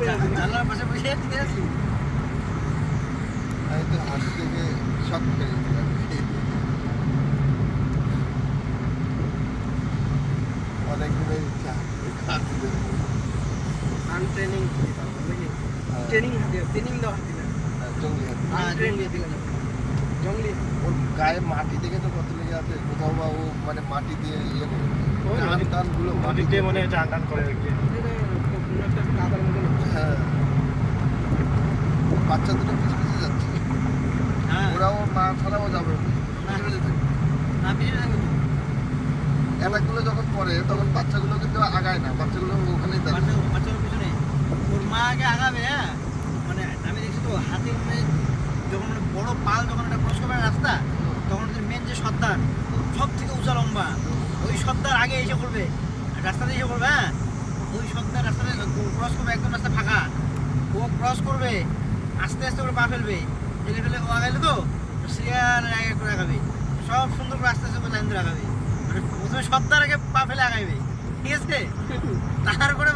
জানলার পাশে বসে ঠিক আছে। আমি তো হাসি থেকে শখ পেয়ে গেছিলাম। অনেকগুলোই ইচ্ছা হাসি দেবে। আনট্রেনিং ট্রেনিং ট্রেনিং দেওয়া হাতি না, জঙ্গলি হাতি। আনট্রেন দিয়ে দিলেন জঙ্গলি। ওর গায়ে মাটি দেখে তো কত লেগে আছে, কোথাও বা ও মানে মাটি দিয়ে ইয়ে করে ওই টান টানগুলো মাটি নদীতে মনে হয় টান করে আর কি। কোনো একটা কাদার মতন হচ্ছে। হ্যাঁ, বাচ্চা দুটো পিছে পিছে যাচ্ছে, হ্যাঁ ওরা ওর মা ছাড়াও যাবে না, পিছে পিছে থাকে। না পিছনে থাকবে তো। অ্যাটাকগুলো যখন পড়ে তখন বাচ্চাগুলো কিন্তু আগায় না, বাচ্চাগুলো ওখানেই দাঁড়িয়ে। বাচ্চার পিছনে ওর মা আগে আগাবে। হ্যাঁ মানে আমি দেখছি তো হাতির মানে যখন মানে বড় পাল যখন একটা ক্রস করবে রাস্তা, তখন ওদের মেন যে সর্দার সব থেকে উঁচা লম্বা, ওই সর্দার আগে এসে করবে, রাস্তাতে এসে করবে। হ্যাঁ ওই সর্দার রাস্তাতে ক্রস করবে, একদম রাস্তা ফাঁকা, ও ক্রস করবে আস্তে আস্তে করে পা ফেলবে, ফেলে ফেলে ও আগাইলে তো সিরিয়াল আগে করে আগাবে, সব সুন্দর করে আস্তে আস্তে করে লাইন ধরে আগাবে। মানে প্রথমে সর্দার আগে পা ফেলে আগাইবে, ঠিক আছে, তারপরে